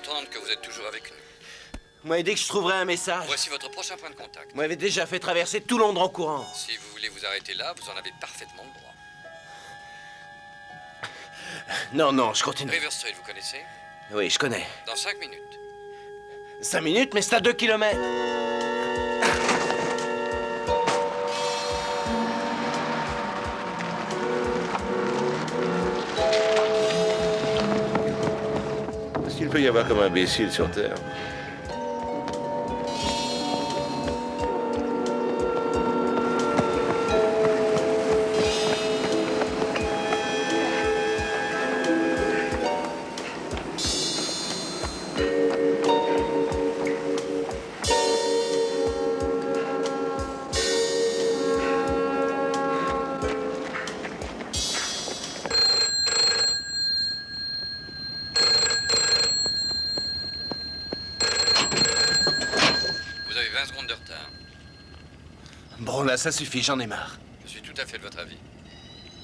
d'entendre que vous êtes toujours avec nous. Vous m'avez dit que je trouverais un message. Voici votre prochain point de contact. Vous m'avez déjà fait traverser tout Londres en courant. Si vous voulez vous arrêter là, vous en avez parfaitement le droit. Non, non, je continue. River Street, vous connaissez? Oui, je connais. Dans 5 minutes. 5 minutes, mais c'est à 2 kilomètres. Est-ce qu'il peut y avoir comme imbécile sur Terre? Vous avez 20 secondes de retard. Bon, là, ça suffit, j'en ai marre. Je suis tout à fait de votre avis.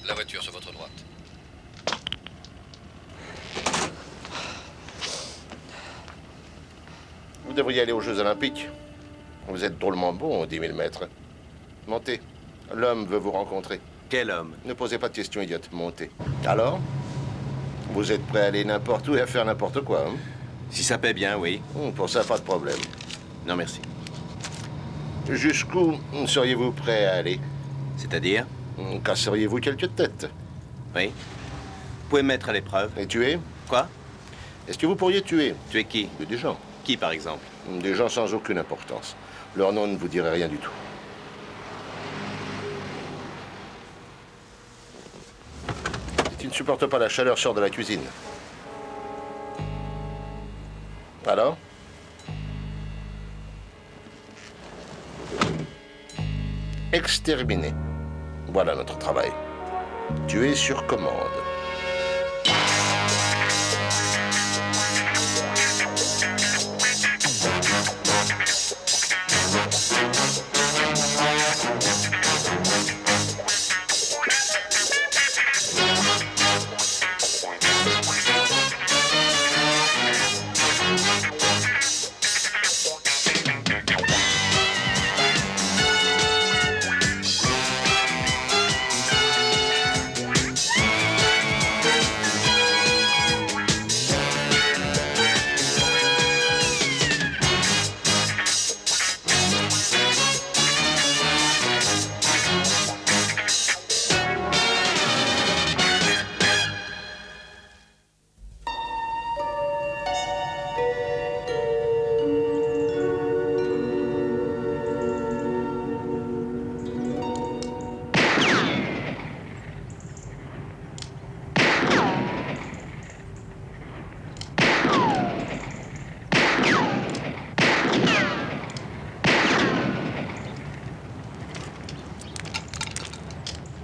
La voiture sur votre droite. Vous devriez aller aux Jeux Olympiques. Vous êtes drôlement bon aux 10 000 mètres. Montez. L'homme veut vous rencontrer. Quel homme? Ne posez pas de questions idiotes. Montez. Alors? Vous êtes prêt à aller n'importe où et à faire n'importe quoi, hein? Si ça paie bien, oui. Pour ça, pas de problème. Non, merci. Jusqu'où seriez-vous prêt à aller? C'est-à-dire? Casseriez-vous quelques têtes? Oui. Vous pouvez me mettre à l'épreuve. Et tuer? Quoi? Est-ce que vous pourriez tuer? Tu es qui? Des gens. Qui, par exemple? Des gens sans aucune importance. Leur nom ne vous dirait rien du tout. Si tu ne supportes pas la chaleur, sors de la cuisine. Alors? Exterminer. Voilà notre travail. Tuer sur commande.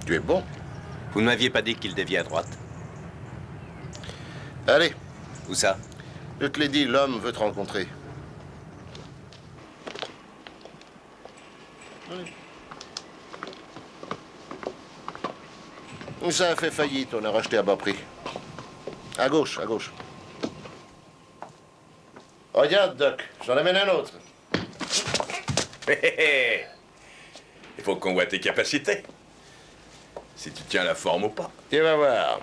Tu es bon. Vous ne m'aviez pas dit qu'il déviait à droite. Allez, Où ça? je te l'ai dit, l'homme veut te rencontrer. Ça a fait faillite, on a racheté à bas prix. À gauche, à gauche. Regarde, Doc, j'en amène un autre. Il faut qu'on voit tes capacités. Si tu tiens la forme ou pas. Tu vas voir.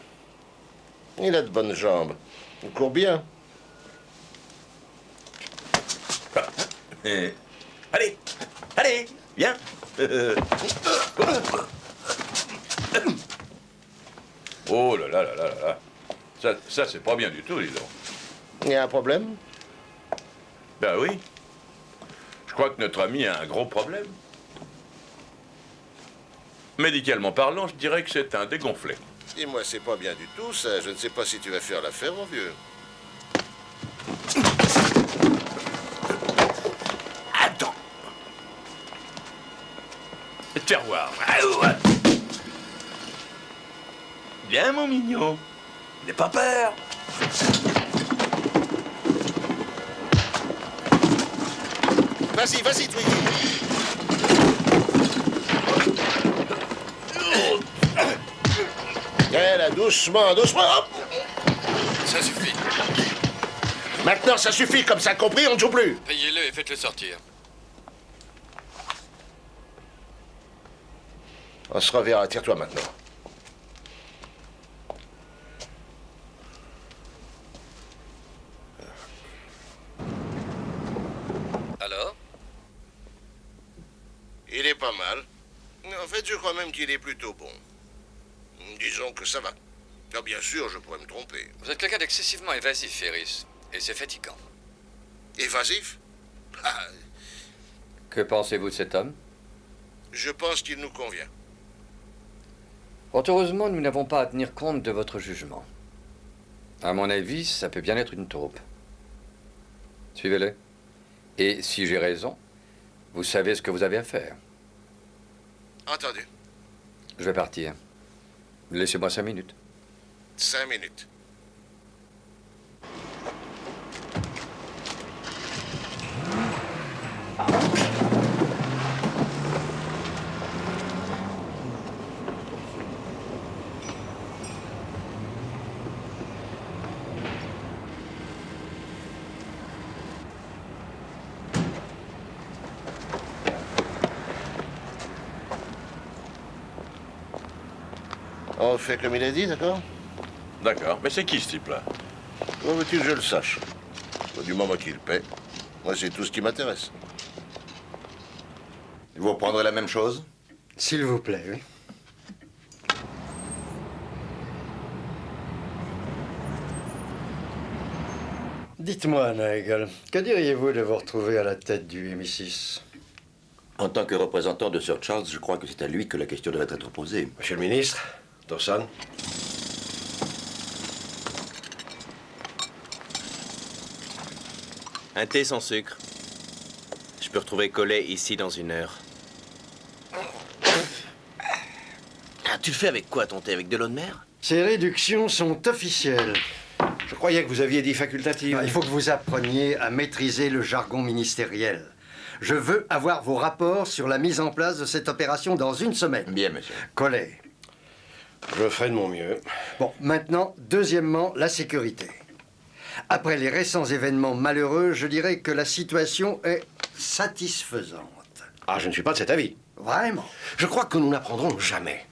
Il a de bonnes jambes. Il court bien. Allez, allez, viens. Oh là là là là là. Ça c'est pas bien du tout, dis donc. Il y a un problème? Ben oui. Je crois que notre ami a un gros problème. Médicalement parlant, je dirais que c'est un dégonflé. Dis-moi, c'est pas bien du tout, ça. Je ne sais pas si tu vas faire l'affaire, mon vieux. Attends. Terroir. Viens, mon mignon. N'aie pas peur. Vas-y, vas-y, Twiggy. Là, doucement, doucement. Hop. Ça suffit. Maintenant, ça suffit, comme ça compris, on ne joue plus. Payez-le et faites-le sortir. On se reverra, tire-toi maintenant. Alors? Il est pas mal. En fait, je crois même qu'il est plutôt bon. Disons que ça va. Ah, bien sûr, je pourrais me tromper. Vous êtes quelqu'un d'excessivement évasif, Ferris. Et c'est fatigant. Évasif? Ah, Que pensez-vous de cet homme? je pense qu'il nous convient. Fort heureusement, nous n'avons pas à tenir compte de votre jugement. À mon avis, ça peut bien être une taupe. Suivez-le. Et si j'ai raison, vous savez ce que vous avez à faire. Entendu. Je vais partir. Laissez-moi 5 minutes. 5 minutes. On fait comme il a dit, d'accord? D'accord. Mais c'est qui ce type-là? Comment veux-tu que je le sache? Du moment qu'il paie, moi c'est tout ce qui m'intéresse. Vous reprendrez la même chose? S'il vous plaît, oui. Dites-moi, Nigel, que diriez-vous de vous retrouver à la tête du MI6? En tant que représentant de Sir Charles, je crois que c'est à lui que la question devrait être posée. Monsieur le ministre, Dawson. Un thé sans sucre. Je peux retrouver Collet ici dans 1 heure. Ah, tu le fais avec quoi, ton thé? Avec de l'eau de mer? Ces réductions sont officielles. Je croyais que vous aviez dit facultative. Il faut que vous appreniez à maîtriser le jargon ministériel. Je veux avoir vos rapports sur la mise en place de cette opération dans 1 semaine. Bien, monsieur. Collet. Je ferai de mon mieux. Bon, maintenant, deuxièmement, la sécurité. Après les récents événements malheureux, je dirais que la situation est satisfaisante. Ah, je ne suis pas de cet avis. Vraiment? Je crois que nous n'apprendrons jamais.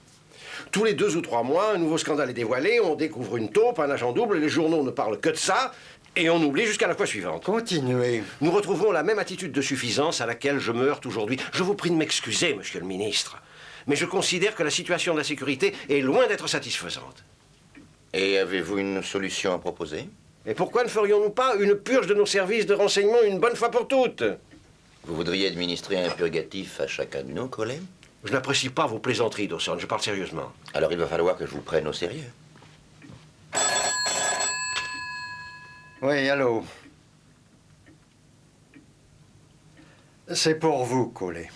Tous les 2 ou 3 mois, un nouveau scandale est dévoilé, on découvre une taupe, un agent double, les journaux ne parlent que de ça, et on oublie jusqu'à la fois suivante. Continuez. Nous retrouverons la même attitude de suffisance à laquelle je me heurte aujourd'hui. Je vous prie de m'excuser, monsieur le ministre, mais je considère que la situation de la sécurité est loin d'être satisfaisante. Et avez-vous une solution à proposer? Et pourquoi ne ferions-nous pas une purge de nos services de renseignement une bonne fois pour toutes? Vous voudriez administrer un purgatif à chacun de nos collègues? Je n'apprécie pas vos plaisanteries, Dawson, je parle sérieusement. Alors il va falloir que je vous prenne au sérieux. Oui, allô. C'est pour vous, Collet.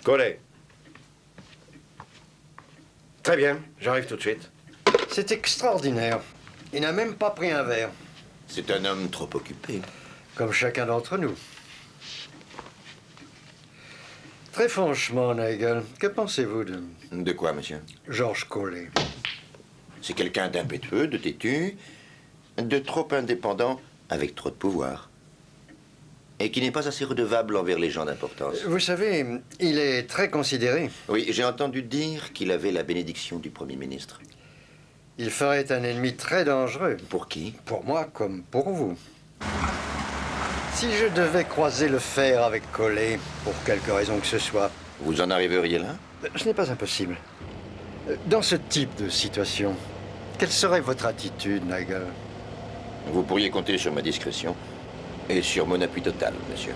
Collet. Très bien, j'arrive tout de suite. C'est extraordinaire. Il n'a même pas pris un verre. C'est un homme trop occupé. Comme chacun d'entre nous. Très franchement, Nigel, que pensez-vous de De quoi, monsieur? George Collet? C'est quelqu'un d'impétueux, de têtu, de trop indépendant, avec trop de pouvoir. Et qui n'est pas assez redevable envers les gens d'importance. Vous savez, il est très considéré. Oui, j'ai entendu dire qu'il avait la bénédiction du Premier ministre. Il ferait un ennemi très dangereux. Pour qui? Pour moi comme pour vous. Si je devais croiser le fer avec Collet, pour quelque raison que ce soit, Vous en arriveriez là? ce n'est pas impossible. Dans ce type de situation, quelle serait votre attitude, Nigel? Vous pourriez compter sur ma discrétion et sur mon appui total, monsieur.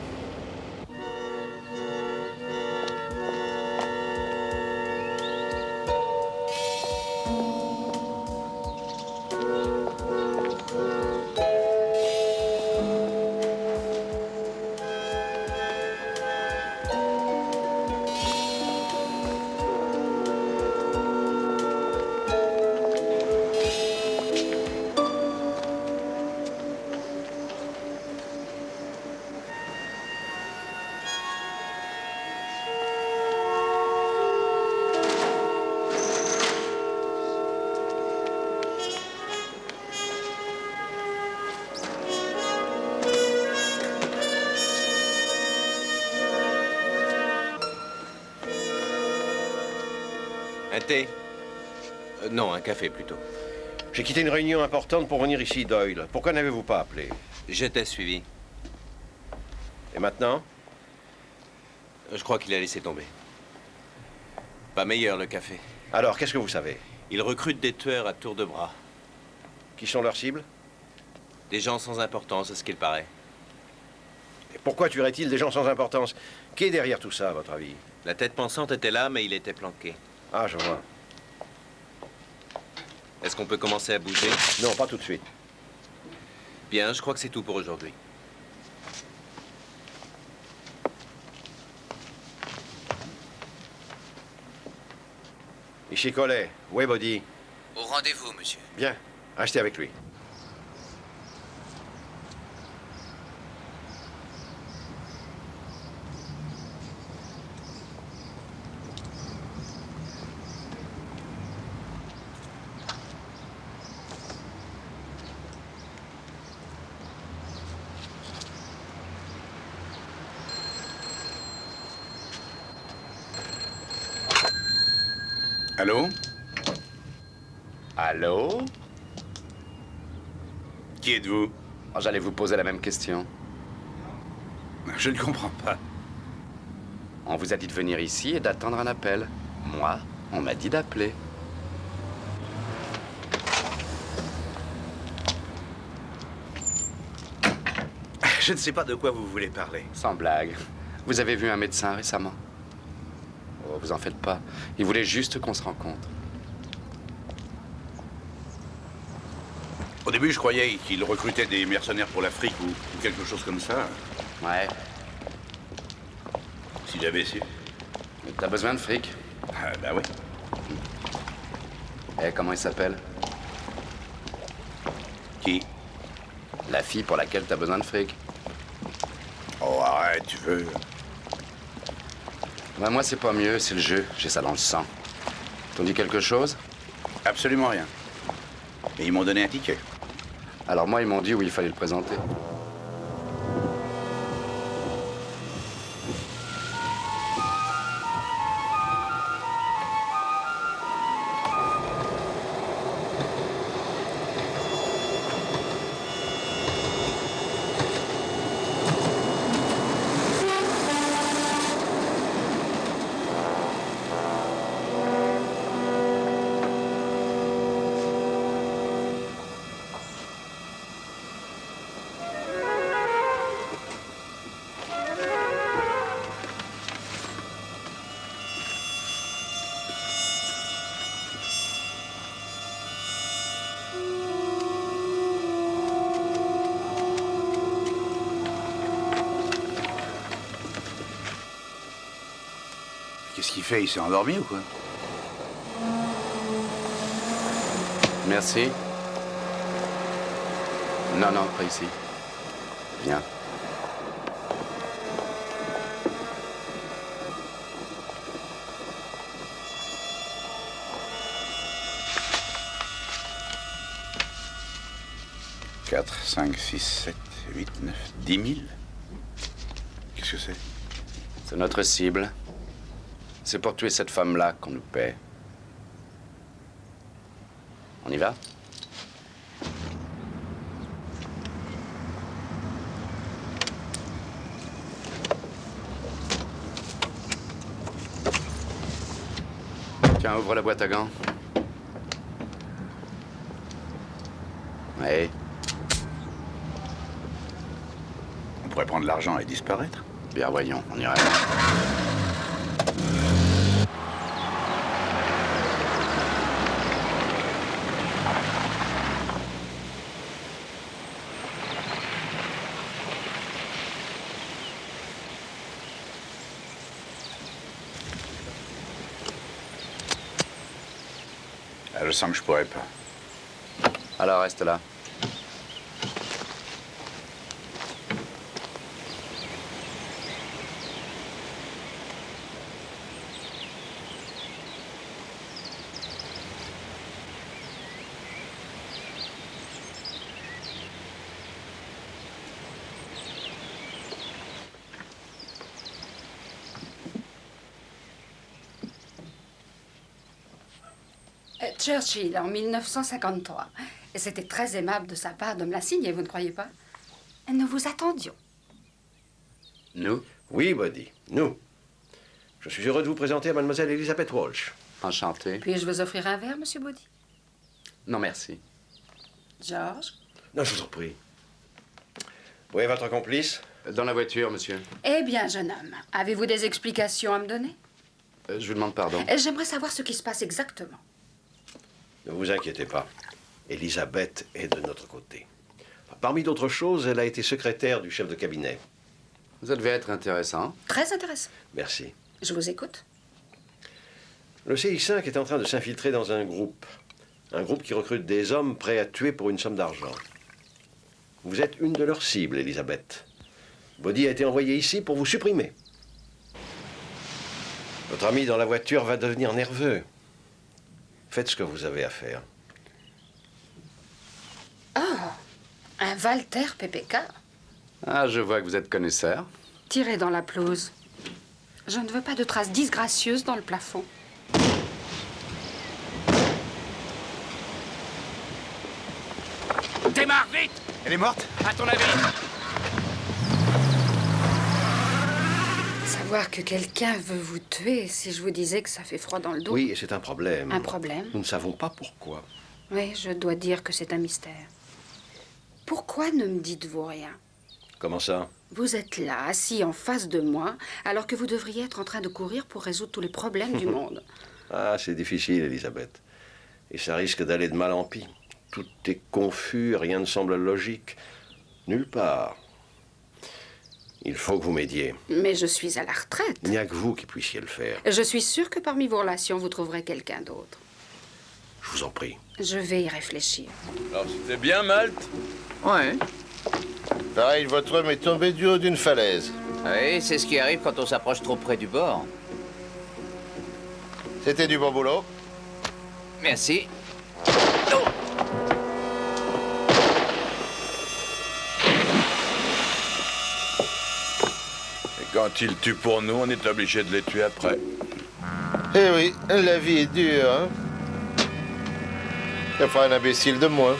Un thé? Non, un café plutôt. J'ai quitté une réunion importante pour venir ici, Doyle. Pourquoi n'avez-vous pas appelé? J'étais suivi. Et maintenant? Je crois qu'il a laissé tomber. Pas meilleur, le café. Alors, qu'est-ce que vous savez? Il recrute des tueurs à tour de bras. Qui sont leurs cibles? Des gens sans importance, à ce qu'il paraît. Et pourquoi tuerait-il des gens sans importance? Qui est derrière tout ça, à votre avis? La tête pensante était là, mais il était planqué. Ah, je vois. Est-ce qu'on peut commencer à bouger? Non, pas tout de suite. Bien, je crois que c'est tout pour aujourd'hui. Ici Collet. Où est Body? Au rendez-vous, monsieur. Bien. Restez avec lui. Allô? Allô? Qui êtes-vous? Oh, j'allais vous poser la même question. Je ne comprends pas. On vous a dit de venir ici et d'attendre un appel. Moi, on m'a dit d'appeler. Je ne sais pas de quoi vous voulez parler. Sans blague. Vous avez vu un médecin récemment? Oh, vous en faites pas. Il voulait juste qu'on se rencontre. Au début, je croyais qu'il recrutait des mercenaires pour l'Afrique ou quelque chose comme ça. Ouais. Si j'avais su. Mais t'as besoin de fric. Ah, bah oui. Eh, comment il s'appelle? Qui? La fille pour laquelle t'as besoin de fric. Oh, arrête, tu veux. Ben, moi, c'est pas mieux, c'est le jeu. J'ai ça dans le sang. T'ont dit quelque chose? Absolument rien. Mais ils m'ont donné un ticket. Alors moi, ils m'ont dit où il fallait le présenter. Qu'est-ce qu'il fait? Il s'est endormi ou quoi? Merci. Non, non, pas ici. Viens. Quatre, 5, 6, 7, 8, 9, 10 000? Qu'est-ce que c'est? C'est notre cible. C'est pour tuer cette femme-là qu'on nous paie. On y va? Tiens, ouvre la boîte à gants. Ouais. On pourrait prendre l'argent et disparaître. Bien, voyons, on ira. Ah, je sens que je pourrais pas. Alors, reste là. Churchill, en 1953. Et c'était très aimable de sa part de me la signer, vous ne croyez pas? Nous vous attendions. Nous? Oui, Buddy, nous. Je suis heureux de vous présenter à mademoiselle Elizabeth Walsh. Enchanté. Puis-je vous offrir un verre, monsieur Body? Non, merci. George? Non, je vous en prie. Où est votre complice? Dans la voiture, monsieur. Eh bien, jeune homme, avez-vous des explications à me donner? Je vous demande pardon. J'aimerais savoir ce qui se passe exactement. Ne vous inquiétez pas. Elisabeth est de notre côté. Parmi d'autres choses, elle a été secrétaire du chef de cabinet. Ça devait être intéressant. Très intéressant. Merci. Je vous écoute. Le CI5 est en train de s'infiltrer dans un groupe. Un groupe qui recrute des hommes prêts à tuer pour une somme d'argent. Vous êtes une de leurs cibles, Elisabeth. Body a été envoyé ici pour vous supprimer. Votre ami dans la voiture va devenir nerveux. Faites ce que vous avez à faire. Oh, un Walter PPK. Ah, je vois que vous êtes connaisseur. Tirez dans la pelouse. Je ne veux pas de traces disgracieuses dans le plafond. Démarre vite! Elle est morte? À ton avis? Savoir que quelqu'un veut vous tuer, si je vous disais que ça fait froid dans le dos. Oui, et c'est un problème. Un problème? Nous ne savons pas pourquoi. Oui, je dois dire que c'est un mystère. Pourquoi ne me dites-vous rien? Comment ça? Vous êtes là, assis en face de moi, alors que vous devriez être en train de courir pour résoudre tous les problèmes du monde. Ah, c'est difficile, Elisabeth. Et ça risque d'aller de mal en pis. Tout est confus, rien ne semble logique. Nulle part. Il faut que vous m'aidiez. Mais je suis à la retraite. Il n'y a que vous qui puissiez le faire. Je suis sûre que parmi vos relations, vous trouverez quelqu'un d'autre. Je vous en prie. Je vais y réfléchir. Alors, c'était bien, Malte? Ouais. Pareil, votre homme est tombé du haut d'une falaise. Oui, c'est ce qui arrive quand on s'approche trop près du bord. C'était du bon boulot. Merci. Et quand ils tuent pour nous, on est obligé de les tuer après. Eh oui, la vie est dure, hein. Ça fera un imbécile de moins.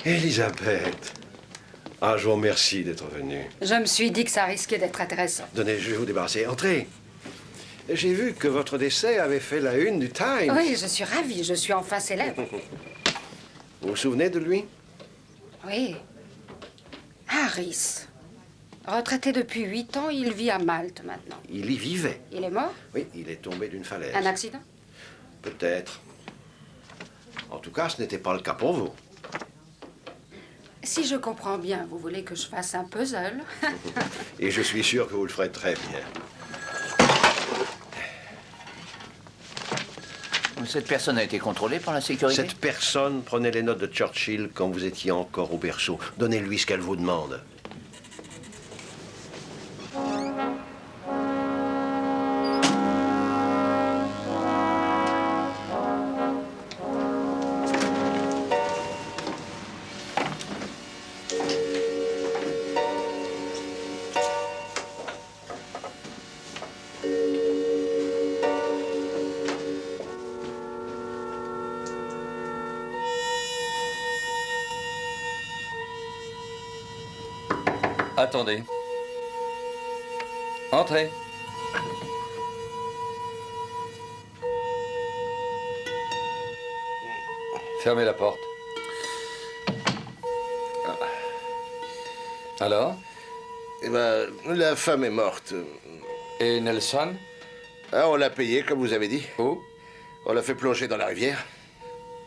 Elisabeth. Ah, je vous remercie d'être venue. Je me suis dit que ça risquait d'être intéressant. Donnez, je vais vous débarrasser. Entrez. J'ai vu que votre décès avait fait la une du Times. Oui, je suis ravie. Je suis enfin célèbre. Vous vous souvenez de lui? Oui. Harris. Retraité depuis 8 ans, il vit à Malte maintenant. Il y vivait. Il est mort? Oui, il est tombé d'une falaise. Un accident? Peut-être. En tout cas, ce n'était pas le cas pour vous. Si je comprends bien, vous voulez que je fasse un puzzle? Et je suis sûr que vous le ferez très bien. Cette personne a été contrôlée par la sécurité? Cette personne prenait les notes de Churchill quand vous étiez encore au berceau. Donnez-lui ce qu'elle vous demande. Attendez. Entrez. Fermez la porte. Alors? Eh ben, la femme est morte. Et Nelson? Ah, on l'a payé, comme vous avez dit. Où? On l'a fait plonger dans la rivière.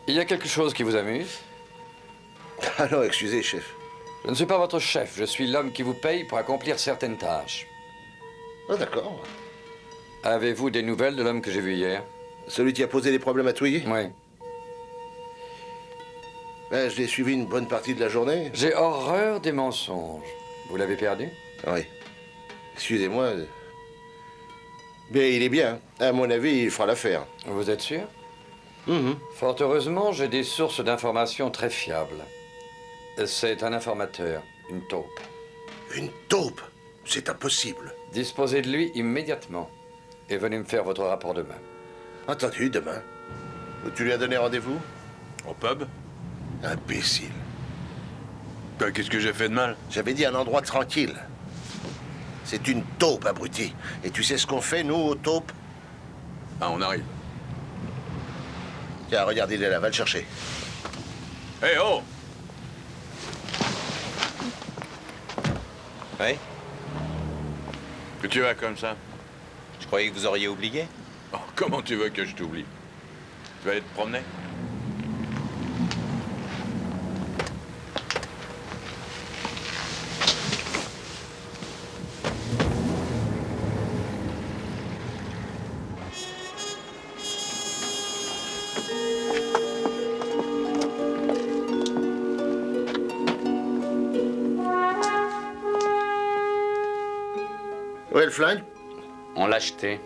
Il y a quelque chose qui vous amuse? Ah non, excusez, chef. Je ne suis pas votre chef, je suis l'homme qui vous paye pour accomplir certaines tâches. Ah, d'accord. Avez-vous des nouvelles de l'homme que j'ai vu hier? Celui qui a posé des problèmes à Touilly? Oui. Ben, je l'ai suivi une bonne partie de la journée. J'ai horreur des mensonges. Vous l'avez perdu? Oui. Excusez-moi. Mais il est bien. À mon avis, il fera l'affaire. Vous êtes sûr? Mhm. Fort heureusement, j'ai des sources d'informations très fiables. C'est un informateur, une taupe. Une taupe? C'est impossible. Disposez de lui immédiatement. Et venez me faire votre rapport demain. Entendu, demain. Tu lui as donné rendez-vous? Au pub? Imbécile. Qu'est-ce que j'ai fait de mal? J'avais dit un endroit tranquille. C'est une taupe, abruti. Et tu sais ce qu'on fait, nous, aux taupes? Ah, on arrive. Tiens, regarde, il est là, va le chercher. Hé, oh! Oui? Que tu vas comme ça? Je croyais que vous auriez oublié. Oh, comment tu veux que je t'oublie? Tu vas aller te promener? Où est le flingue? On l'a acheté.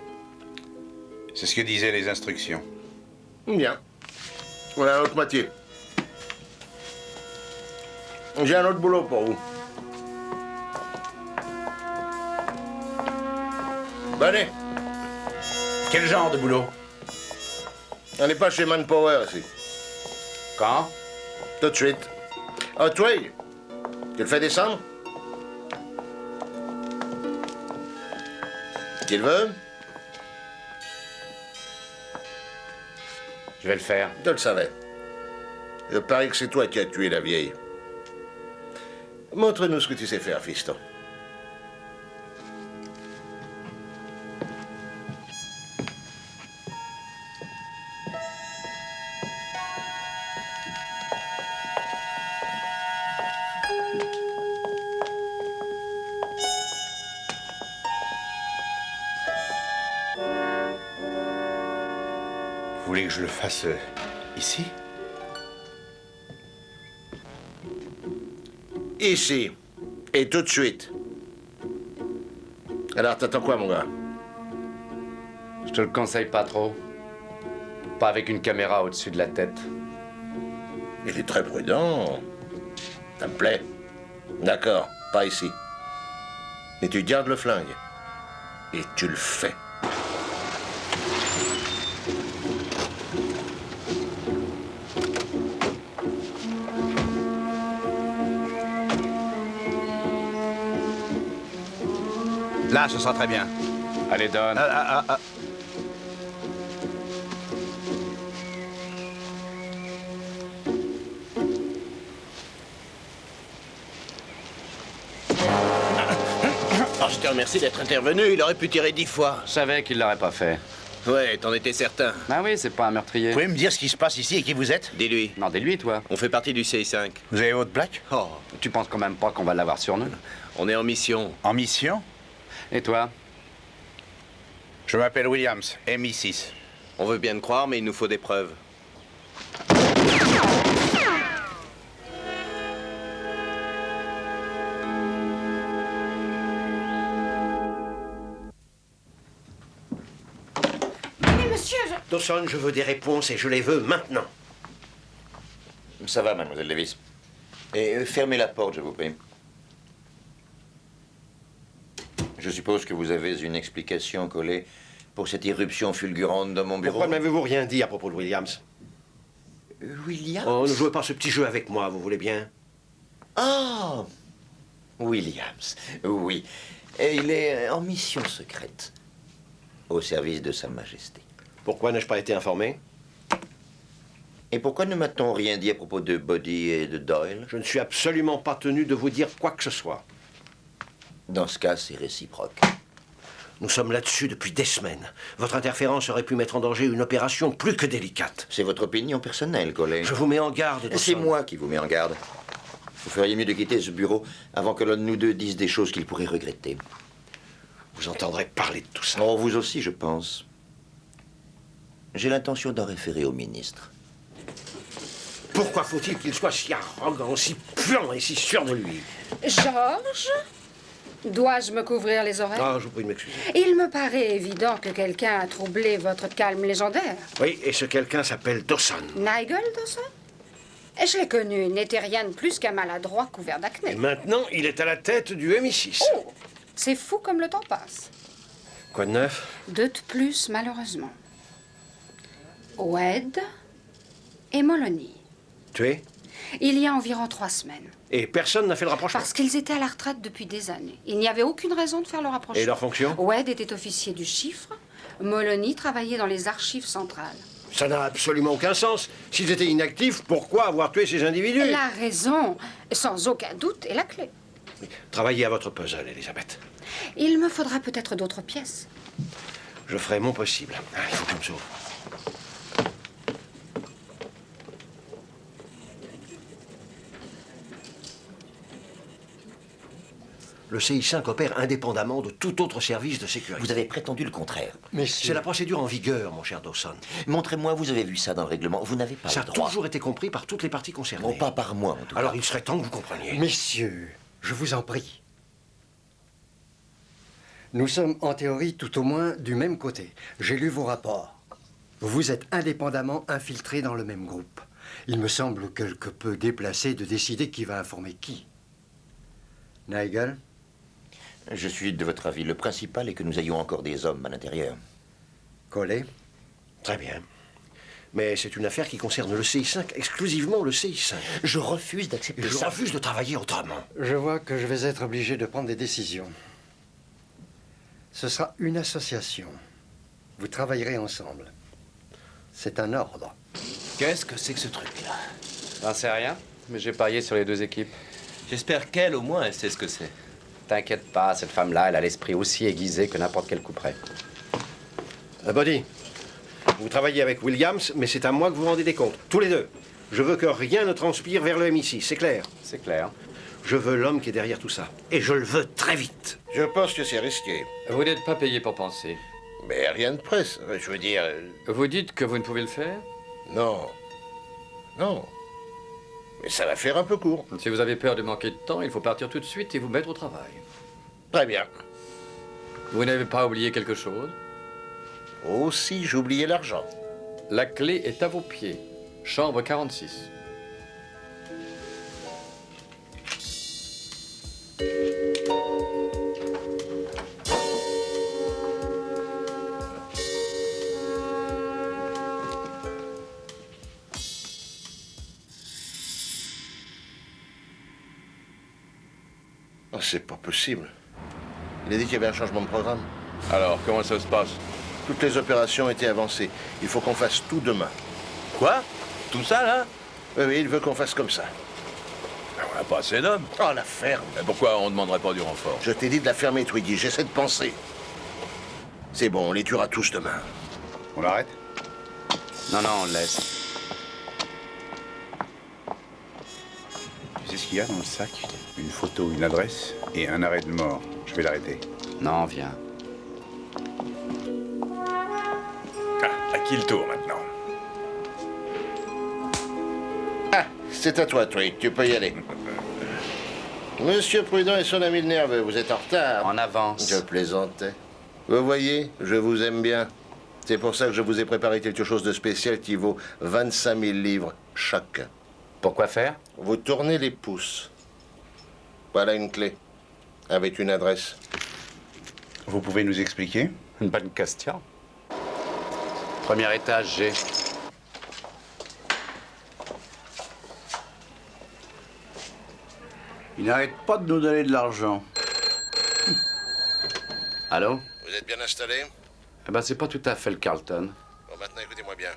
C'est ce que disaient les instructions. Bien. Voilà l'autre moitié. J'ai un autre boulot pour vous. Venez. Quel genre de boulot? On n'est pas chez Manpower ici. Quand? Tout de suite. Hot Whale. Tu le fais descendre? Qu'il veut? Je vais le faire. Je le savais. Je parie que c'est toi qui as tué la vieille. Montre-nous ce que tu sais faire, fiston. Vous voulez que je le fasse ici? Ici. Et tout de suite. Alors, t'attends quoi, mon gars? Je te le conseille pas trop. Pas avec une caméra au-dessus de la tête. Il est très prudent. Ça me plaît. D'accord, pas ici. Mais tu gardes le flingue. Et tu le fais. Là, ce sera très bien. Allez, Don. Oh, je te remercie d'être intervenu. Il aurait pu tirer 10 fois. Je savais qu'il l'aurait pas fait. Ouais, t'en étais certain. Ah oui, c'est pas un meurtrier. Vous pouvez me dire ce qui se passe ici et qui vous êtes? Dis-lui. Non, dis-lui, toi. On fait partie du CI5. Vous avez votre plaque? Oh, Tu penses quand même pas qu'on va l'avoir sur nous? on est en mission. En mission? Et toi? Je m'appelle Williams, MI6. On veut bien te croire, mais il nous faut des preuves. Mais monsieur, Dawson, je veux des réponses et je les veux maintenant. Ça va, mademoiselle Davis. Et fermez la porte, je vous prie. Je suppose que vous avez une explication, Collet, pour cette irruption fulgurante dans mon bureau. Pourquoi ne m'avez-vous rien dit à propos de Williams? Williams? Oh, ne jouez pas ce petit jeu avec moi, vous voulez bien? Ah, Williams, oui. Et il est en mission secrète, au service de Sa Majesté. Pourquoi n'ai-je pas été informé? Et pourquoi ne m'a-t-on rien dit à propos de Boddy et de Doyle? Je ne suis absolument pas tenu de vous dire quoi que ce soit. Dans ce cas, c'est réciproque. Nous sommes là-dessus depuis des semaines. Votre interférence aurait pu mettre en danger une opération plus que délicate. C'est votre opinion personnelle, Collet. Je vous mets en garde, Dawson. C'est moi qui vous mets en garde. Vous feriez mieux de quitter ce bureau avant que l'un de nous deux dise des choses qu'il pourrait regretter. Vous entendrez parler de tout ça. Oh, vous aussi, je pense. J'ai l'intention d'en référer au ministre. Pourquoi faut-il qu'il soit si arrogant, si puant et si sûr de lui? Georges, dois-je me couvrir les oreilles? Ah, je vous prie de m'excuser. Il me paraît évident que quelqu'un a troublé votre calme légendaire. Oui, et ce quelqu'un s'appelle Dawson. Nigel Dawson? Je l'ai connu, n'était rien de plus qu'un maladroit couvert Et d'acné. maintenant, il est à la tête du MI6. Oh, C'est fou comme le temps passe. Quoi de neuf? Deux de plus, malheureusement. Wade et Molony. Tué? Il y a environ 3 semaines. Et personne n'a fait le rapprochement? Parce qu'ils étaient à la retraite depuis des années. Il n'y avait aucune raison de faire le rapprochement. Et leur fonction? Wade était officier du chiffre. Molony travaillait dans les archives centrales. Ça n'a absolument aucun sens. S'ils étaient inactifs, pourquoi avoir tué ces individus? La raison, sans aucun doute, est la clé. Travaillez à votre puzzle, Elisabeth. Il me faudra peut-être d'autres pièces. Je ferai mon possible. Ah, il faut que je me sauve. Le CI5 opère indépendamment de tout autre service de sécurité. Vous avez prétendu le contraire. C'est la procédure en vigueur, mon cher Dawson. Montrez-moi, vous avez vu ça dans le règlement. Vous n'avez pas Ça le a droit. toujours été compris par toutes les parties concernées. Non, pas par moi, en tout cas. Alors il serait temps que vous compreniez. Messieurs, je vous en prie. Nous sommes en théorie tout au moins du même côté. J'ai lu vos rapports. Vous êtes indépendamment infiltrés dans le même groupe. Il me semble quelque peu déplacé de décider qui va informer qui. Nigel? Je suis de votre avis. Le principal est que nous ayons encore des hommes à l'intérieur. Collet? Très bien. Mais c'est une affaire qui concerne le CI5, exclusivement le CI5. Je refuse d'accepter Et je ça. refuse de travailler autrement. Je vois que je vais être obligé de prendre des décisions. Ce sera une association. Vous travaillerez ensemble. C'est un ordre. Qu'est-ce que c'est que ce truc-là? J'en sais rien, mais j'ai parié sur les 2 équipes. J'espère qu'elle, au moins, elle sait ce que c'est. T'inquiète pas, cette femme-là, elle a l'esprit aussi aiguisé que n'importe quel couperet. Buddy, vous travaillez avec Williams, mais c'est à moi que vous rendez des comptes. Tous les deux. Je veux que rien ne transpire vers le MI6, c'est clair? C'est clair. Je veux l'homme qui est derrière tout ça. Et je le veux très vite. Je pense que c'est risqué. Vous n'êtes pas payé pour penser. Mais rien de presse. Je veux dire... Vous dites que vous ne pouvez le faire? Non. Non. Mais ça va faire un peu court. Si vous avez peur de manquer de temps, il faut partir tout de suite et vous mettre au travail. Très bien. Vous n'avez pas oublié quelque chose? Aussi, j'ai oublié l'argent. La clé est à vos pieds. Chambre 46. Oh, c'est pas possible. Il a dit qu'il y avait un changement de programme. Alors, comment ça se passe? Toutes les opérations ont été avancées. Il faut qu'on fasse tout demain. Quoi? Tout ça, là? Oui, il veut qu'on fasse comme ça. On n'a pas assez d'hommes. Oh, la ferme. Mais pourquoi on ne demanderait pas du renfort? Je t'ai dit de la fermer, Twiggy. J'essaie de penser. C'est bon, on les tuera tous demain. On l'arrête? Non, non, on le laisse. Tu sais ce qu'il y a dans le sac? Une photo, une adresse et un arrêt de mort. Je vais l'arrêter. Non, viens. Ah, à qui le tour maintenant? Ah, c'est à toi, Twig. Tu peux y aller. Monsieur Prudent et son ami le nerveux, vous êtes en retard. En avance. Je plaisantais. Vous voyez, je vous aime bien. C'est pour ça que je vous ai préparé quelque chose de spécial qui vaut 25 000 livres chacun. Pourquoi faire? Vous tournez les pouces. Voilà une clé, avec une adresse. Vous pouvez nous expliquer? Une bonne question. Premier étage, G. Il n'arrête pas de nous donner de l'argent. Allô? Vous êtes bien installés? Eh ben, c'est pas tout à fait le Carlton. Bon, maintenant écoutez-moi bien.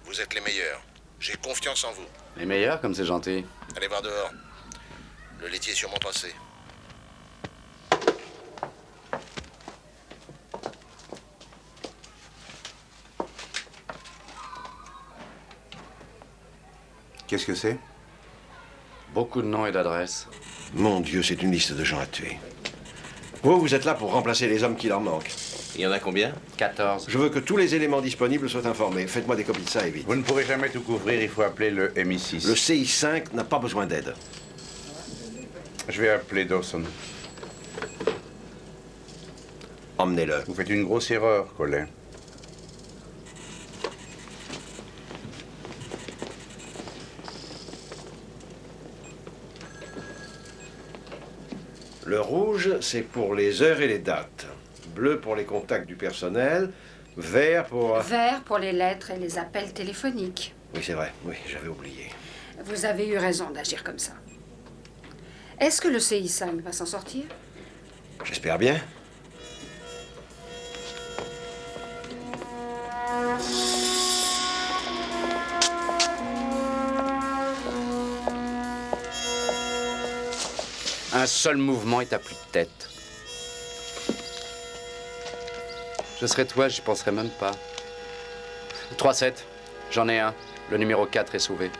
Vous êtes les meilleurs. J'ai confiance en vous. Les meilleurs, comme c'est gentil. Allez voir dehors. Le laitier est sûrement passé. Qu'est-ce que c'est? Beaucoup de noms et d'adresses. Mon Dieu, c'est une liste de gens à tuer. Vous êtes là pour remplacer les hommes qui leur manquent. Il y en a combien? 14. Je veux que tous les éléments disponibles soient informés. Faites-moi des copies de ça et vite. Vous ne pourrez jamais tout couvrir, il faut appeler le MI6. Le CI5 n'a pas besoin d'aide. Je vais appeler Dawson. Emmenez-le. Vous faites une grosse erreur, Collet. Le rouge, c'est pour les heures et les dates. Bleu pour les contacts du personnel. Vert pour... Vert pour les lettres et les appels téléphoniques. Oui, c'est vrai. Oui, j'avais oublié. Vous avez eu raison d'agir comme ça. Est-ce que le CI5 va s'en sortir? J'espère bien. Un seul mouvement et t'as plus de tête. Je serais toi, j'y penserais même pas. 3-7, j'en ai un. Le numéro 4 est sauvé.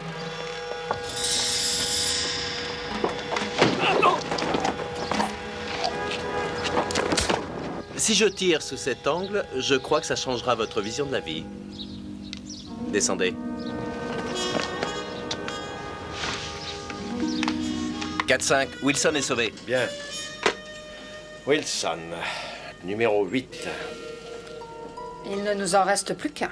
Si je tire sous cet angle, je crois que ça changera votre vision de la vie. Descendez. 4-5, Wilson est sauvé. Bien. Wilson, numéro 8. Il ne nous en reste plus qu'un.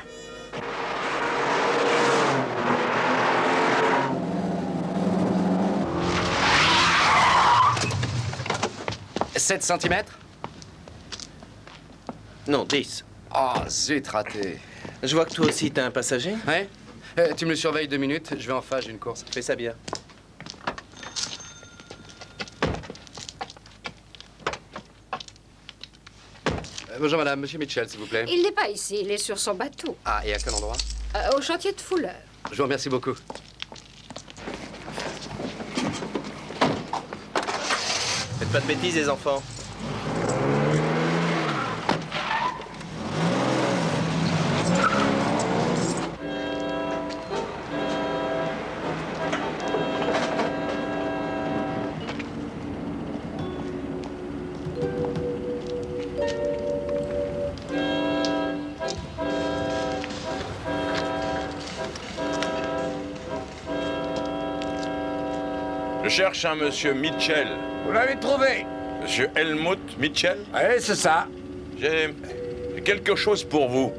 « 7 cm? Non, 10. Oh, zut, raté. Je vois que toi aussi, t'as un passager. Ouais. Tu me le surveilles 2 minutes, je vais en face, j'ai une course. Fais ça bien. Bonjour madame, monsieur Mitchell, s'il vous plaît. Il n'est pas ici, il est sur son bateau. Ah, et à quel endroit? Au chantier de Fuller. Je vous remercie beaucoup. Faites pas de bêtises, les enfants. Je cherche un monsieur Mitchell. Vous l'avez trouvé? Monsieur Helmut Mitchell? Oui, c'est ça. J'ai quelque chose pour vous.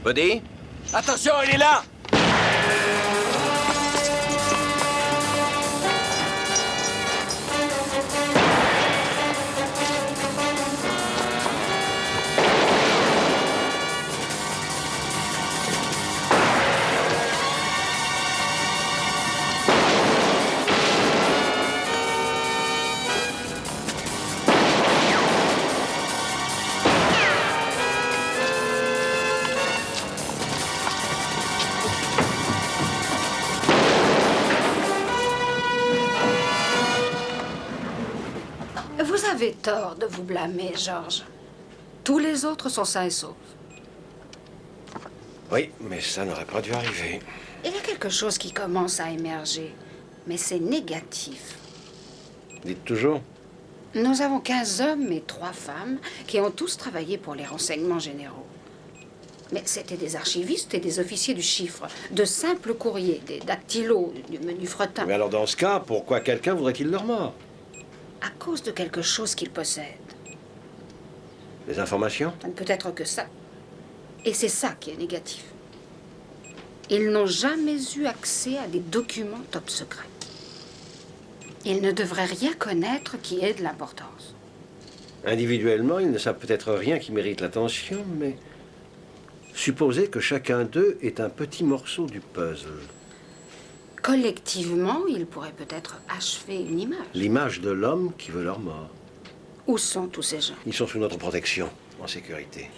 Buddy? Attention, il est là! Vous avez tort de vous blâmer, George. Tous les autres sont sains et saufs. Oui, mais ça n'aurait pas dû arriver. Il y a quelque chose qui commence à émerger, mais c'est négatif. Dites toujours. Nous avons 15 hommes et 3 femmes qui ont tous travaillé pour les renseignements généraux. Mais c'était des archivistes et des officiers du chiffre, de simples courriers, des dactylos, du menu fretin. Mais alors dans ce cas, pourquoi quelqu'un voudrait-il leur mort? À cause de quelque chose qu'ils possèdent. Des informations? Ça ne peut être que ça. Et c'est ça qui est négatif. Ils n'ont jamais eu accès à des documents top secrets. Ils ne devraient rien connaître qui ait de l'importance. Individuellement, ils ne savent peut-être rien qui mérite l'attention, mais supposez que chacun d'eux est un petit morceau du puzzle. Collectivement, ils pourraient peut-être achever une image. L'image de l'homme qui veut leur mort. Où sont tous ces gens? Ils sont sous notre protection, en sécurité.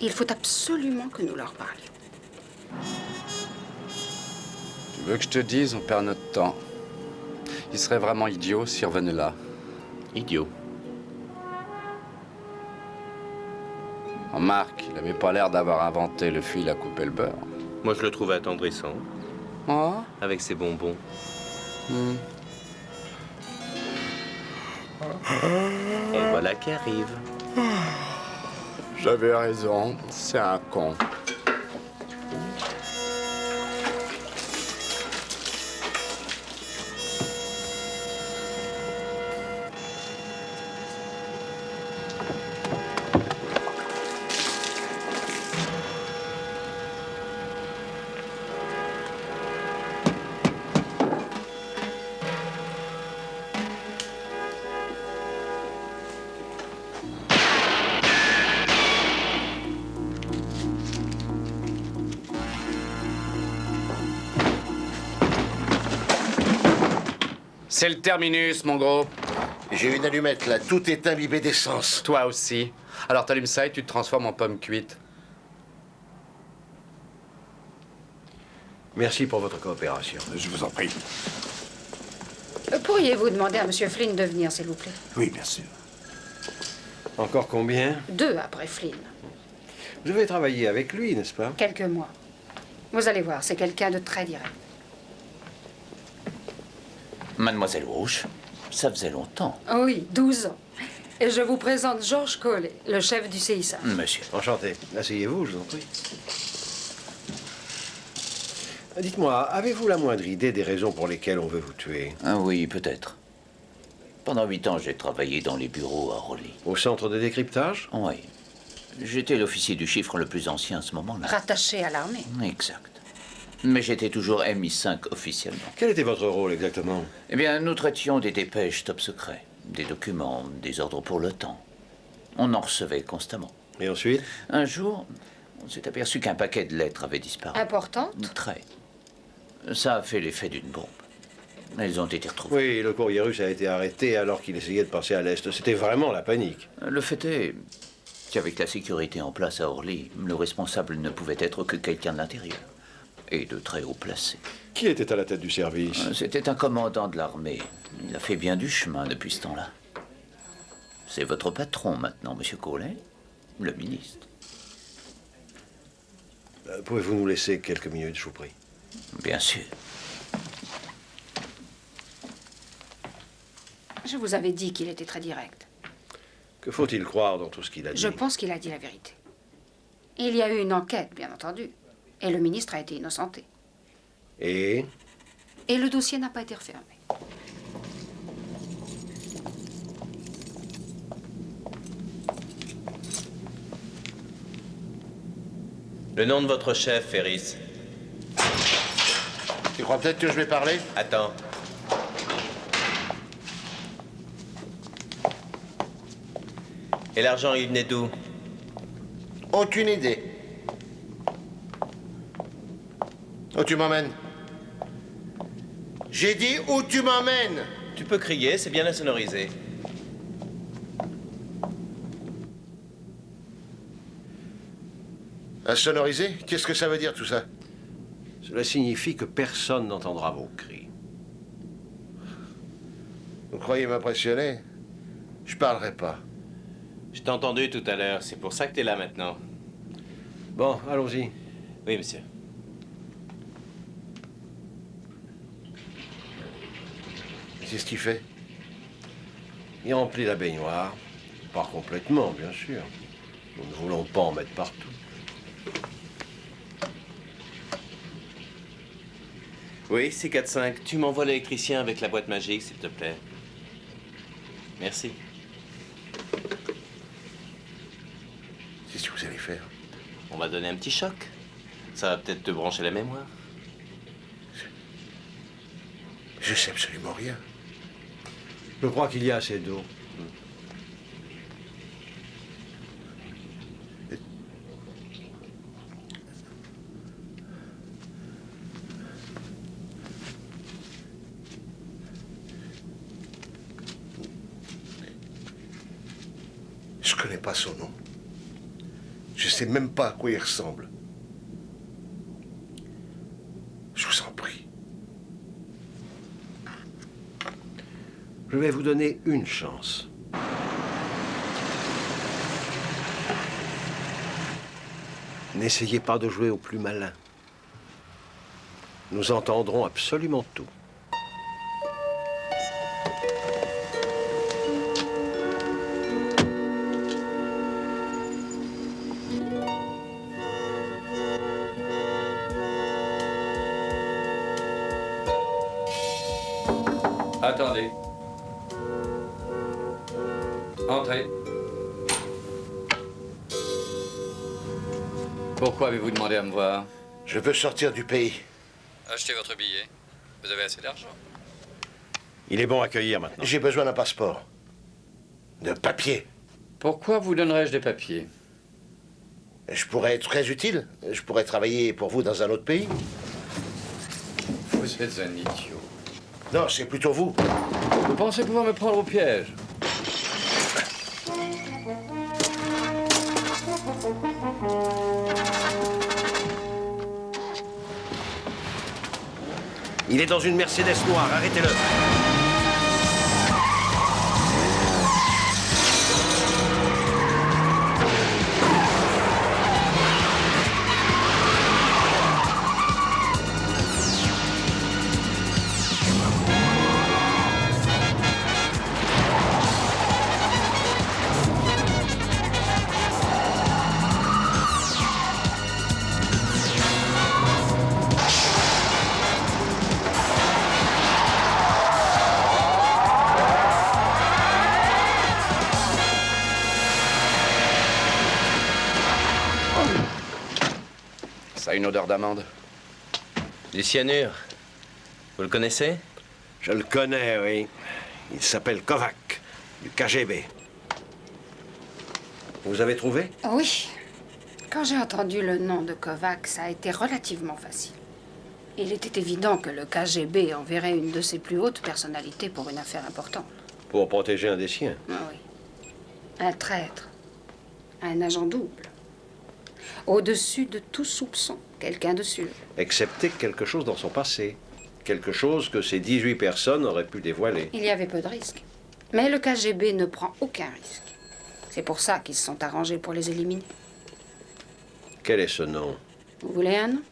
Il faut absolument que nous leur parlions. Tu veux que je te dise, on perd notre temps. Il serait vraiment idiot s'il revenait là. Idiot. Remarque, il avait pas l'air d'avoir inventé le fil à couper le beurre. Moi, je le trouve attendrissant. Oh? Avec ses bonbons. Et voilà qui arrive. J'avais raison, c'est un con. C'est le terminus, mon gros. J'ai une allumette, là. Tout est imbibé d'essence. Toi aussi. Alors t'allumes ça et tu te transformes en pomme cuite. Merci pour votre coopération. Je vous en prie. Pourriez-vous demander à M. Flynn de venir, s'il vous plaît? Oui, bien sûr. Encore combien? 2 après Flynn. Vous devez travailler avec lui, n'est-ce pas? Quelques mois. Vous allez voir, c'est quelqu'un de très direct. Mademoiselle Rouge, ça faisait longtemps. Oui, 12 ans. Et je vous présente Georges Collet, le chef du CISA. Monsieur. Enchanté. Asseyez-vous, je vous en prie. Dites-moi, avez-vous la moindre idée des raisons pour lesquelles on veut vous tuer? Ah oui, peut-être. Pendant 8 ans, j'ai travaillé dans les bureaux à Raleigh. Au centre de décryptage? Oui. J'étais l'officier du chiffre le plus ancien à ce moment-là. Rattaché à l'armée. Exact. Mais j'étais toujours MI5 officiellement. Quel était votre rôle exactement? Eh bien, nous traitions des dépêches top secret, des documents, des ordres pour l'OTAN. On en recevait constamment. Et ensuite? Un jour, on s'est aperçu qu'un paquet de lettres avait disparu. Importante? Très. Ça a fait l'effet d'une bombe. Elles ont été retrouvées. Oui, le courrier russe a été arrêté alors qu'il essayait de passer à l'Est. C'était vraiment la panique. Le fait est qu'avec la sécurité en place à Orly, le responsable ne pouvait être que quelqu'un de l'intérieur. Et de très haut placé. Qui était à la tête du service? C'était un commandant de l'armée. Il a fait bien du chemin depuis ce temps-là. C'est votre patron maintenant, Monsieur Collet, le ministre. Pouvez-vous nous laisser quelques minutes, je vous prie? Bien sûr. Je vous avais dit qu'il était très direct. Que faut-il croire dans tout ce qu'il a dit? Je pense qu'il a dit la vérité. Il y a eu une enquête, bien entendu. Et le ministre a été innocenté. Et le dossier n'a pas été refermé. Le nom de votre chef, Ferris. Tu crois peut-être que je vais parler? Attends. Et l'argent, il venait d'où? Aucune idée. Où tu m'emmènes? J'ai dit où tu m'emmènes? Tu peux crier, c'est bien insonorisé. Insonorisé? Qu'est-ce que ça veut dire tout ça? cela signifie que personne n'entendra vos cris. Vous croyez m'impressionner? Je parlerai pas. Je t'ai entendu tout à l'heure, c'est pour ça que t'es là maintenant. Bon, allons-y. Oui, monsieur. Qu'est-ce qu'il fait? Il remplit la baignoire. Pas complètement, bien sûr. Nous ne voulons pas en mettre partout. Oui, c'est 4-5. Tu m'envoies l'électricien avec la boîte magique, s'il te plaît. Merci. Qu'est-ce que vous allez faire? On va donner un petit choc. Ça va peut-être te brancher la mémoire. Je sais absolument rien. Je crois qu'il y a assez d'eau. Je connais pas son nom. Je sais même pas à quoi il ressemble. Je vous en prie. Je vais vous donner une chance. N'essayez pas de jouer au plus malin. Nous entendrons absolument tout. Attendez. Entrez. Pourquoi avez-vous demandé à me voir? Je veux sortir du pays. Achetez votre billet. Vous avez assez d'argent? Il est bon à accueillir maintenant. J'ai besoin d'un passeport. De papier. Pourquoi vous donnerais-je des papiers? Je pourrais être très utile. Je pourrais travailler pour vous dans un autre pays. Vous êtes un idiot. Non, c'est plutôt vous. Vous pensez pouvoir me prendre au piège? Il est dans une Mercedes noire, arrêtez-le. Ça a une odeur d'amande. Du cyanure. Vous le connaissez? Je le connais, oui. Il s'appelle Kovac, du KGB. Vous avez trouvé? Oui. Quand j'ai entendu le nom de Kovac, ça a été relativement facile. Il était évident que le KGB enverrait une de ses plus hautes personnalités pour une affaire importante. Pour protéger un des siens. Ah oui. Un traître. Un agent double. Au-dessus de tout soupçon, quelqu'un de sûr. Excepté quelque chose dans son passé. Quelque chose que ces 18 personnes auraient pu dévoiler. Il y avait peu de risques. Mais le KGB ne prend aucun risque. C'est pour ça qu'ils se sont arrangés pour les éliminer. Quel est ce nom? Vous voulez un nom?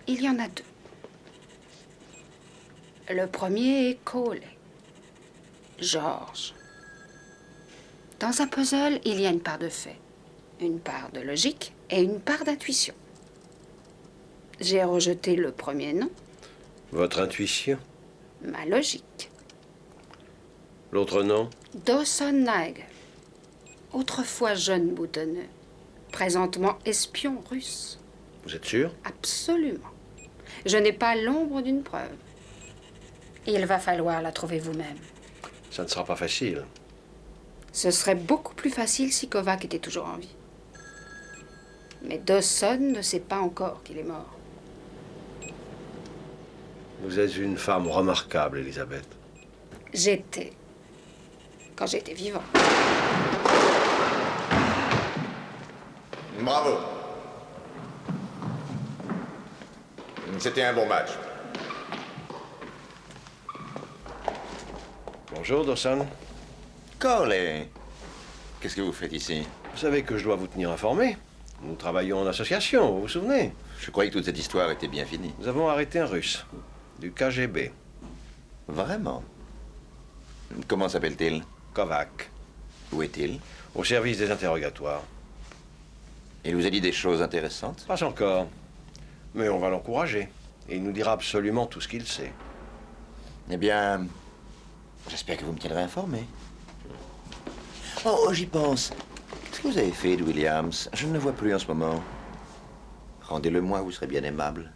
Il y en a deux. Le premier est Coley. George. Dans un puzzle, il y a une part de fait, une part de logique et une part d'intuition. J'ai rejeté le premier nom. Votre intuition? Ma logique. L'autre nom? Dawson Nigel. Autrefois jeune boutonneux. Présentement espion russe. Vous êtes sûr? Absolument. Je n'ai pas l'ombre d'une preuve. Il va falloir la trouver vous-même. Ça ne sera pas facile. Ce serait beaucoup plus facile si Kovac était toujours en vie. Mais Dawson ne sait pas encore qu'il est mort. Vous êtes une femme remarquable, Elisabeth. J'étais. Quand j'étais vivant. Bravo. C'était un bon match. Bonjour, Dawson. Coley, qu'est-ce que vous faites ici? Vous savez que je dois vous tenir informé. Nous travaillons en association, vous vous souvenez? Je croyais que toute cette histoire était bien finie. Nous avons arrêté un Russe, du KGB. Vraiment? Comment s'appelle-t-il? Kovac. Où est-il? Au service des interrogatoires. Il vous a dit des choses intéressantes? Pas encore. Mais on va l'encourager. Et il nous dira absolument tout ce qu'il sait. Eh bien, j'espère que vous me tiendrez informé. Oh, j'y pense. Qu'est-ce que vous avez fait de Williams? Je ne le vois plus en ce moment. Rendez-le-moi, vous serez bien aimable.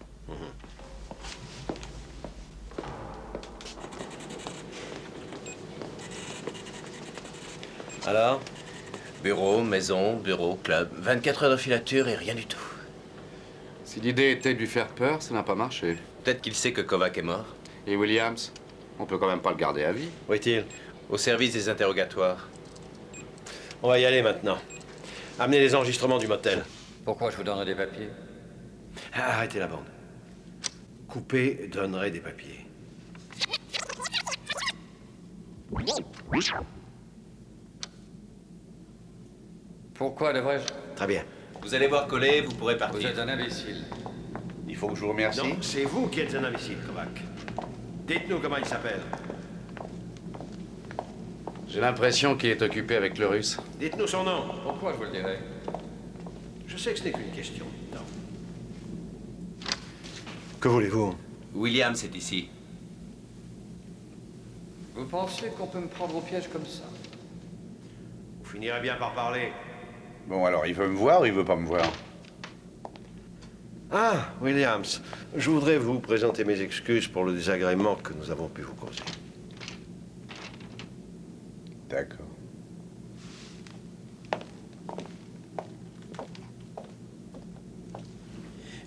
Alors? Bureau, maison, bureau, club. 24 heures de filature et rien du tout. Si l'idée était de lui faire peur, ça n'a pas marché. Peut-être qu'il sait que Kovac est mort. Et Williams? On peut quand même pas le garder à vie. Où est-il? Au service des interrogatoires. On va y aller maintenant. Amenez les enregistrements du motel. Pourquoi je vous donnerai des papiers? Arrêtez la bande. Coupé donnerait des papiers. Pourquoi devrais-je? Très bien. Vous allez voir Coley, vous pourrez Vous partir. êtes un imbécile. Il faut que je vous remercie. Non, c'est vous qui êtes un imbécile, Kovac. Dites-nous comment il s'appelle. J'ai l'impression qu'il est occupé avec le russe. Dites-nous son nom. Pourquoi je vous le dirais? Je sais que ce n'est qu'une question. Non. Que voulez-vous? Williams est ici. Vous pensez qu'on peut me prendre au piège comme ça? Vous finirez bien par parler. Bon, alors, il veut me voir ou il veut pas me voir? Ah, Williams, je voudrais vous présenter mes excuses pour le désagrément que nous avons pu vous causer. D'accord.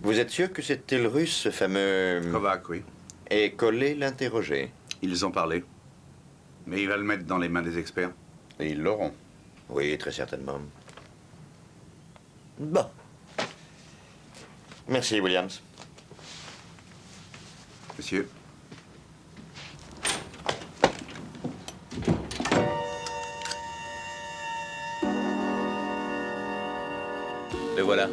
Vous êtes sûr que c'était le russe, ce fameux... Kovac, oui. Et Coley l'interrogeait? Ils ont parlé. Mais il va le mettre dans les mains des experts. Et ils l'auront. Oui, très certainement. Bon. Merci, Williams. Monsieur. Le voilà.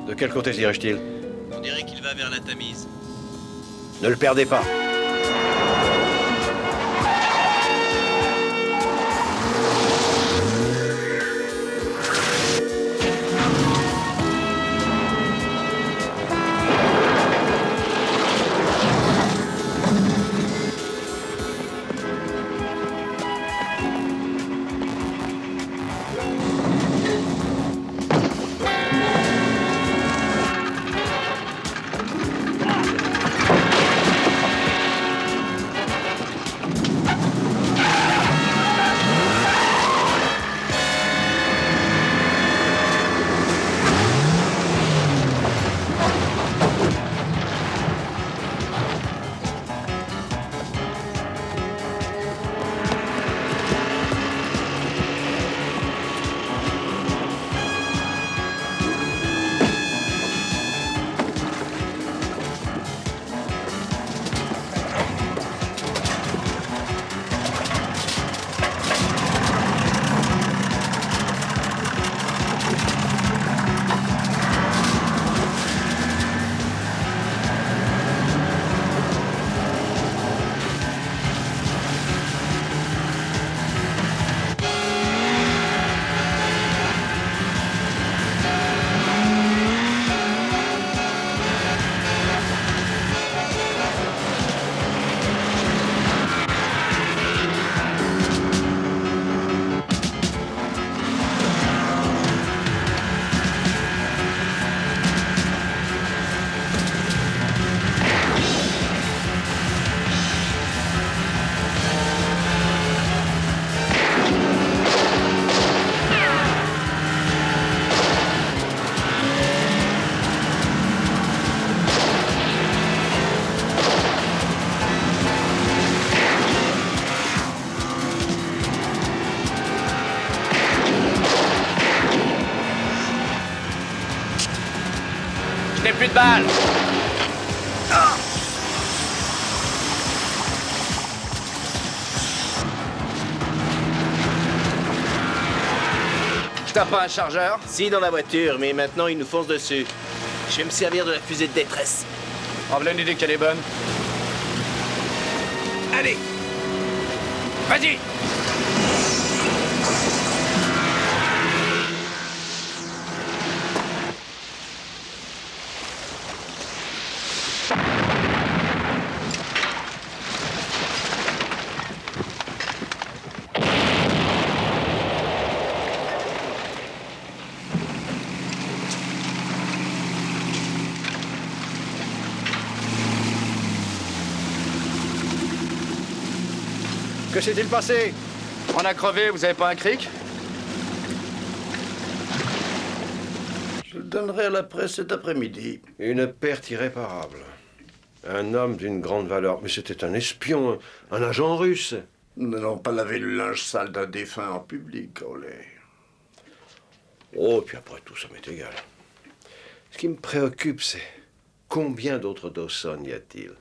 De quel côté se dirige-t-il? On dirait qu'il va vers la Tamise. Ne le perdez pas. Je n'ai plus de balles. T'as pas un chargeur? Si, dans la voiture, mais maintenant il nous fonce dessus. Je vais me servir de la fusée de détresse. En voilà une idée qu'elle est bonne. Allez! Vas-y! Que s'est-il passé? On a crevé, vous avez pas un cric? Je le donnerai à la presse cet après-midi. Une perte irréparable. Un homme d'une grande valeur. Mais c'était un espion, un agent russe. Nous n'allons pas laver le linge sale d'un défunt en public, Olé. Oh, puis après tout, ça m'est égal. Ce qui me préoccupe, c'est combien d'autres Dawson y a-t-il?